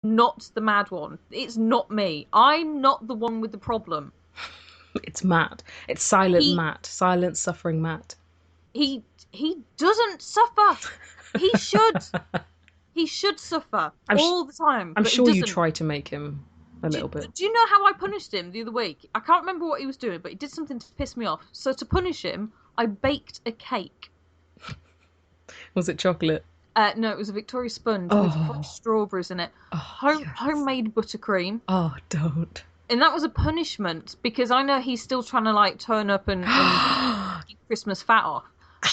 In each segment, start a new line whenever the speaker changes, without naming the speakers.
not the mad one. It's not me. I'm not the one with the problem.
It's Matt. It's silent
He
Matt. Silent suffering Matt.
he he doesn't suffer. He should. He should suffer
I'm sh-
all the time,
I'm
but he
sure you
doesn't.
try to make him a
Do,
little bit.
do you know how I punished him the other week? I can't remember what he was doing, but he did something to piss me off. So to punish him, I baked a cake.
Was it chocolate?
No, it was a Victoria sponge with fresh
Oh,
strawberries in it,
oh yes.
homemade buttercream,
Oh, don't.
and that was a punishment because I know he's still trying to like turn up and keep Christmas fat off,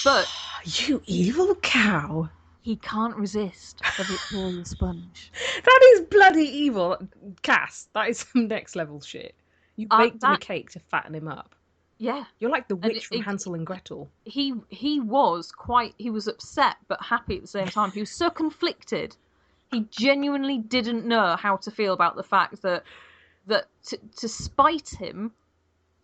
but
You evil cow.
he can't resist a Victoria sponge.
That is bloody evil. Cass, that is some next level shit. You baked him a
That
cake to fatten him up.
Yeah,
You're like the
and
witch from Hansel and Gretel.
he was upset but happy at the same time. He was so conflicted. He genuinely didn't know how to feel about the fact that to spite him,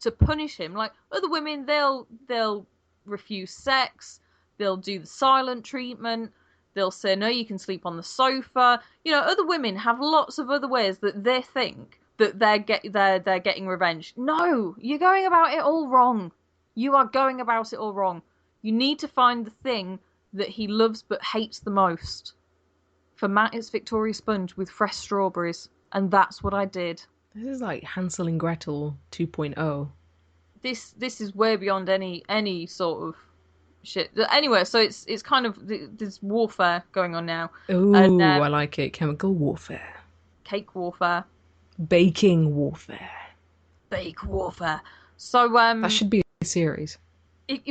to punish him, like other women, they'll refuse sex, they'll do the silent treatment, they'll say no, you can sleep on the sofa. Other women have lots of other ways that they think that they're getting revenge. No, you're going about it all wrong. You are going about it all wrong. You need to find the thing that he loves but hates the most. For Matt, it's Victoria Sponge with fresh strawberries, and that's what I did.
This is like Hansel and Gretel 2.0.
This is way beyond any sort of shit. Anyway, so it's kind of there's warfare going on now, and
Ooh, I like it. Chemical warfare.
cake warfare,
Baking warfare.
bake warfare. So
That should be a series.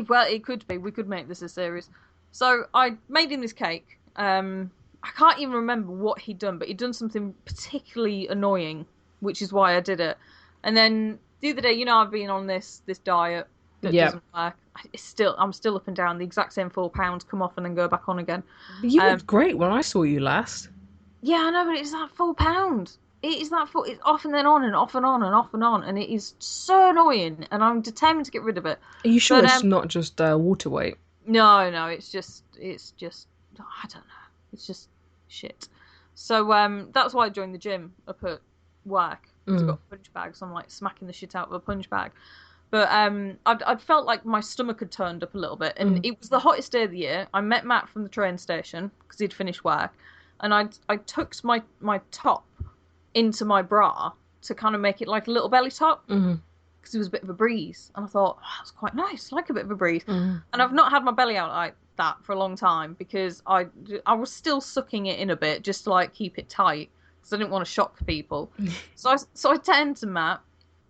well, it could be. We could make this a series. So I made him this cake. I can't even remember what he'd done, but he'd done something particularly annoying, which is why I did it. And then the other day, I've been on this diet that
Yep.
doesn't work. I'm still up and down. The exact same 4 pounds come off and then go back on again.
You
Um,
looked great when I saw you last.
yeah, I know, but it's that 4 pound. It is that full. It's off and then on and off and on and off and on, and it is so annoying. And I'm determined to get rid of it.
Are you sure
But
it's not just water weight?
no, it's just I don't know. It's just shit. So that's why I joined the gym up at work because I've
Mm.
got a punch bag, so I'm like smacking the shit out of a punch bag. But I'd felt like my stomach had turned up a little bit, and
Mm.
it was the hottest day of the year. I met Matt from the train station because he'd finished work, and I tucked my top into my bra to kind of make it like a little belly top
Mm.
because it was a bit of a breeze, and I thought oh, that's quite nice, like a bit of a breeze.
Mm.
And I've not had my belly out like that for a long time because I was still sucking it in a bit just to like keep it tight because I didn't want to shock people. So I turned to Matt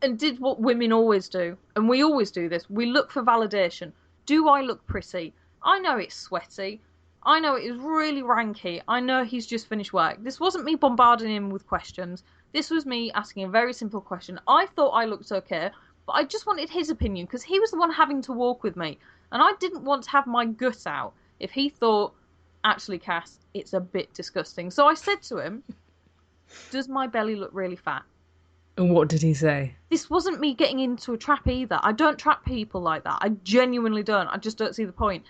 and did what women always do, and we always do this. We look for validation. Do I look pretty? I know it's sweaty. I know it is really ranky. I know he's just finished work. This wasn't me bombarding him with questions. This was me asking a very simple question. I thought I looked okay, but I just wanted his opinion because he was the one having to walk with me. And I didn't want to have my gut out if he thought, actually, Cass, it's a bit disgusting. So I said to him, does my belly look really fat?
And what did he say?
This wasn't me getting into a trap either. I don't trap people like that. I genuinely don't. I just don't see the point.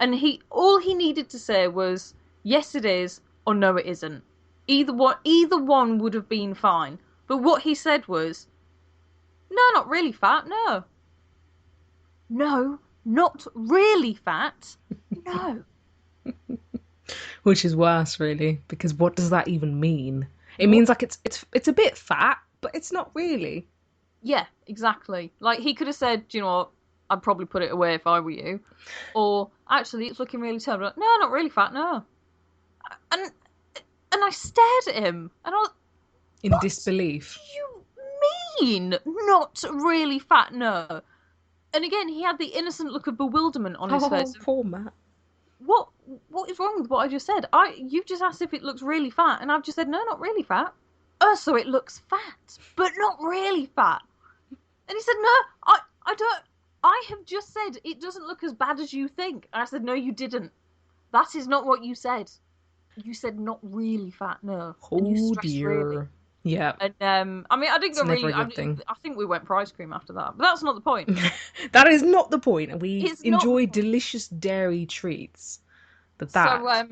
And all he needed to say was, yes, it is, or no, it isn't. Either one would have been fine. But what he said was, no, not really fat, no. No, not really fat, no.
Which is worse, really, because what does that even mean? It means like it's a bit fat, but it's not really.
Yeah, exactly. Like he could have said, you know what, I'd probably put it away if I were you. Or actually it's looking really terrible. Like, no, not really fat, no. And and I stared at him and I was
In
what
disbelief.
do you mean? Not really fat, no. And again he had the innocent look of bewilderment on his
Oh,
face.
poor Matt.
What what is wrong with what I just said? You've just asked if it looks really fat and I've just said no, not really fat. Oh, so it looks fat, but not really fat. And he said, no, I don't. I have just said it doesn't look as bad as you think. And I said, no, you didn't. That is not what you said. You said not really fat, no. And you
Oh
stressed really.
dear. Yeah,
And I mean, I didn't
it's
go
never
really.
a good thing.
I think we went for ice cream after that, but that's not the point.
That is not the point. We
It's not the
enjoy
point.
delicious dairy treats. But
So
that.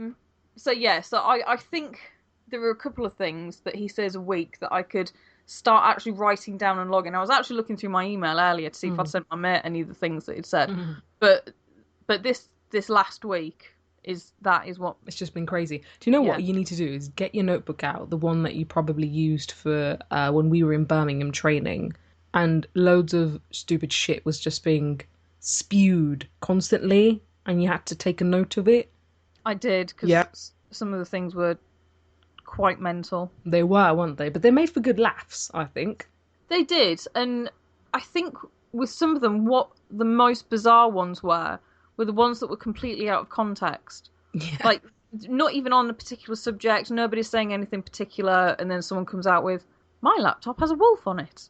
so yeah, so I think there are a couple of things that he says a week that I could start actually writing down and logging. I was actually looking through my email earlier to see if I'd sent my mate any of the things that he'd said. But this last week is what
it's just been crazy. Do you know what you need to do is get your notebook out, the one that you probably used for when we were in Birmingham training, and loads of stupid shit was just being spewed constantly, and you had to take a note of it.
I did, because some of the things were quite mental.
They were, weren't they? But they made for good laughs, I think.
They did, and I think with some of them, what the most bizarre ones were the ones that were completely out of context.
Yeah.
Like, not even on a particular subject, nobody's saying anything particular, and then someone comes out with, my laptop has a wolf on it.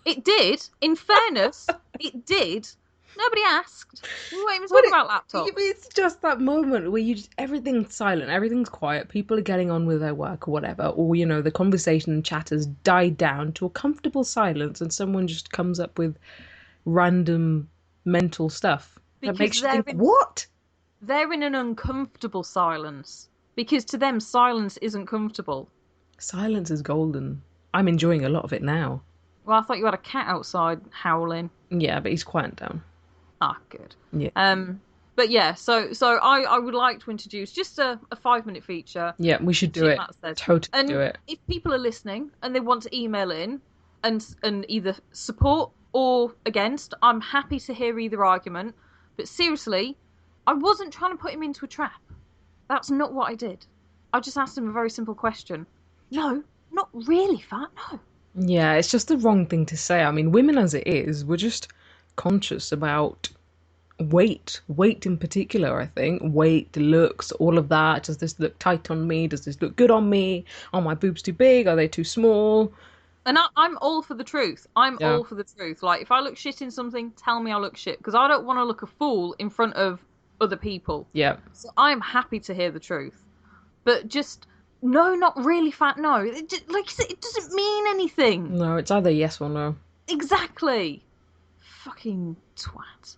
It did. In fairness, it did. Nobody asked. We weren't even talking about laptops.
It's just that moment where everything's silent, everything's quiet, people are getting on with their work or whatever, or, you know, the conversation and chat has died down to a comfortable silence, and someone just comes up with random mental stuff. That makes you think, what?
They're in an uncomfortable silence. Because to them, silence isn't comfortable.
Silence is golden. I'm enjoying a lot of it now.
Well, I thought you had a cat outside howling.
Yeah, but he's quieted down.
Ah, good.
Yeah.
But yeah, so I would like to introduce just a 5-minute feature.
Yeah, we should do it. Totally do it.
If people are listening and they want to email in and either support or against, I'm happy to hear either argument. But seriously, I wasn't trying to put him into a trap. That's not what I did. I just asked him a very simple question. No, not really fat, no.
Yeah, it's just the wrong thing to say. I mean, women as it is, we're just conscious about weight in particular. I think weight, looks, all of that. Does this look tight on me? Does this look good on me? Are my boobs too big? Are they too small?
And I'm all for the truth. I'm all for the truth. Like, if I look shit in something, tell me I look shit, because I don't want to look a fool in front of other people.
Yeah.
So I'm happy to hear the truth, but just no, not really fat. No, like you said, it doesn't mean anything.
No, it's either yes or no.
Exactly. Fucking twat.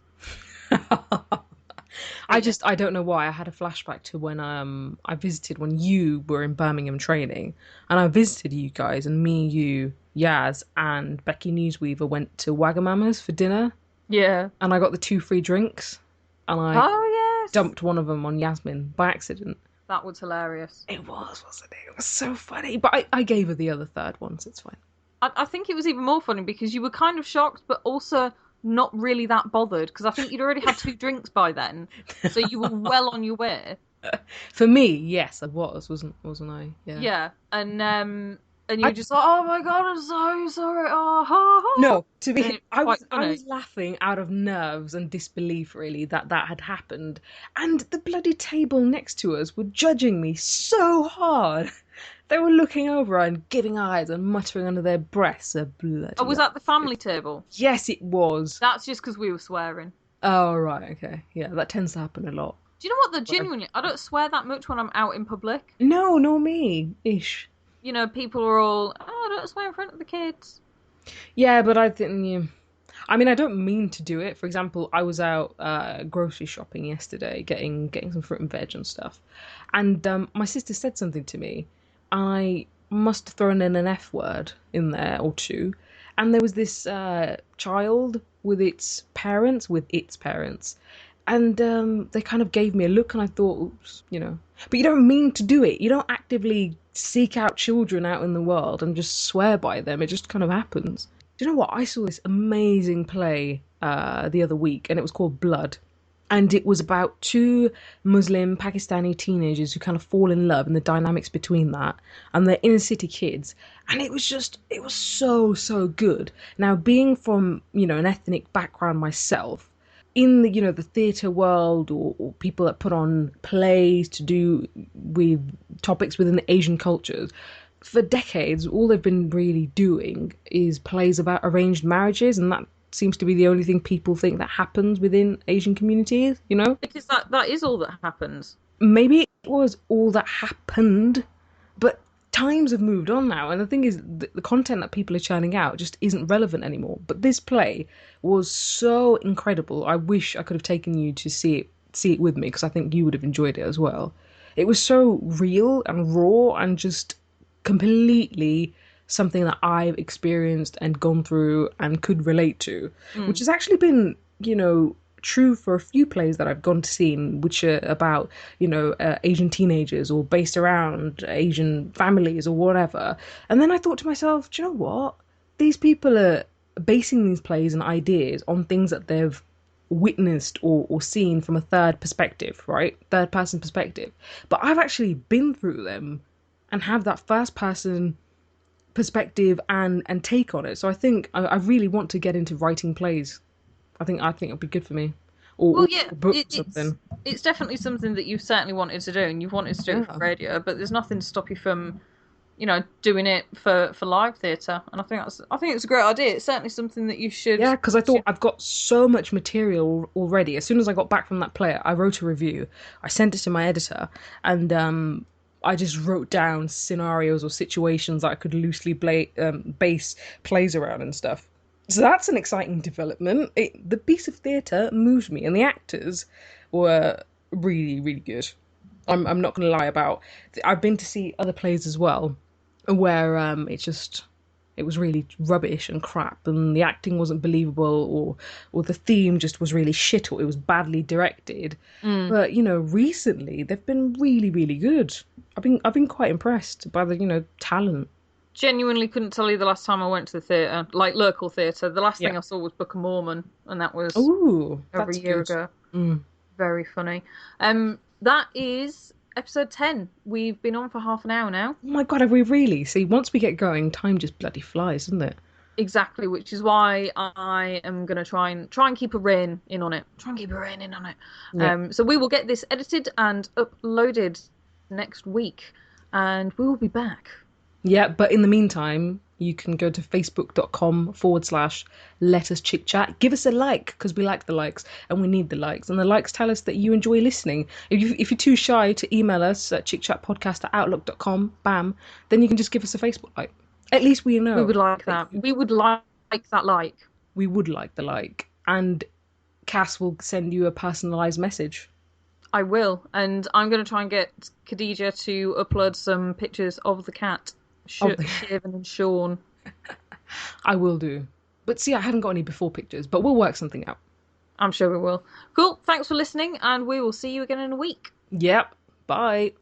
I don't know why I had a flashback to when I visited when you were in Birmingham training, and I visited you guys, and me, you, Yaz, and Becky Newsweaver went to Wagamama's for dinner.
Yeah.
And I got the 2 free drinks, and I
yes,
dumped one of them on Yasmin by accident.
That was hilarious.
It was, wasn't it? It was so funny. But I gave her the other third one, so it's fine.
I think it was even more funny because you were kind of shocked, but also not really that bothered, because I think you'd already had 2 drinks by then, so you were well on your way.
For me, yes, I wasn't I? Yeah.
Yeah, and you were just like, oh my god, I'm so sorry. Oh, ha, ha.
No, to be, I was laughing out of nerves and disbelief, really, that had happened, and the bloody table next to us were judging me so hard. They were looking over and giving eyes and muttering under their breaths.
Oh, was that the family table?
Yes, it was.
That's just because we were swearing.
Oh, right, okay. Yeah, that tends to happen a lot.
Do you know what, though, genuinely, I don't swear that much when I'm out in public.
No, nor me. Ish.
You know, people are all, oh, don't swear in front of the kids.
Yeah, but I think, I mean, I don't mean to do it. For example, I was out grocery shopping yesterday, getting some fruit and veg and stuff. And my sister said something to me. I must have thrown in an F word in there or 2. And there was this child with its parents. And they kind of gave me a look, and I thought, oops, But you don't mean to do it. You don't actively seek out children out in the world and just swear by them. It just kind of happens. Do you know what? I saw this amazing play the other week, and it was called Blood. And it was about 2 Muslim Pakistani teenagers who kind of fall in love and the dynamics between that. And they're inner city kids. And it was so, so good. Now, being from, an ethnic background myself, in the, the theatre world or people that put on plays to do with topics within the Asian cultures, for decades, all they've been really doing is plays about arranged marriages, and that seems to be the only thing people think that happens within Asian communities, Because
that is all that happens.
Maybe it was all that happened, but times have moved on now, and the thing is, the content that people are churning out just isn't relevant anymore. But this play was so incredible. I wish I could have taken you to see it with me, because I think you would have enjoyed it as well. It was so real and raw and just completely something that I've experienced and gone through and could relate to, which
Mm.
has actually been, true for a few plays that I've gone to see, which are about, Asian teenagers or based around Asian families or whatever. And then I thought to myself, do you know what? These people are basing these plays and ideas on things that they've witnessed or seen from a third perspective, right? Third person perspective. But I've actually been through them and have that first person perspective and take on it. So I think I really want to get into writing plays. I think it'll be good for me.
Well,
Or
yeah,
book
it's
something.
it's definitely something that you've certainly wanted to do, and you've wanted to do it for
Yeah.
radio. But there's nothing to stop you from, doing it for live theatre. And I think it's a great idea. It's certainly something that you should.
Yeah, because I thought I've got so much material already. As soon as I got back from that play, I wrote a review. I sent it to my editor, and I just wrote down scenarios or situations that I could loosely base plays around and stuff. So that's an exciting development. The piece of theatre moved me, and the actors were really, really good. I'm not going to lie about. I've been to see other plays as well, where it was really rubbish and crap, and the acting wasn't believable, or the theme just was really shit, or it was badly directed.
Mm.
But recently they've been really, really good. I've been quite impressed by the talent.
Genuinely couldn't tell you the last time I went to the theatre, like local theatre. The last
Yeah.
thing I saw was Book of Mormon, and that was
Oh,
over a
that's
year
good.
ago.
Mm.
Very funny. That is episode 10. We've been on for half an hour now.
Oh my God, have we really? See, once we get going, time just bloody flies, doesn't it?
Exactly, which is why I am gonna try and keep a rein in on it. Try and keep a rein in on it.
Yeah.
So we will get this edited and uploaded next week, and we will be back.
Yeah, but in the meantime, you can go to facebook.com/let us chit chat. Give us a like because we like the likes and we need the likes. And the likes tell us that you enjoy listening. If you're too shy to email us at chitchatpodcast@outlook.com, bam, then you can just give us a Facebook like. At least we
We
know
would like
that
that. We would like that like.
we would like the like. And Cass will send you a personalised message.
I will, and I'm going to try and get Khadija to upload some pictures of the cat,
Of the
Shaven and Sean.
I will do. But see, I haven't got any before pictures, but we'll work something out.
I'm sure we will. Cool. Thanks for listening, and we will see you again in a week.
Yep. Bye.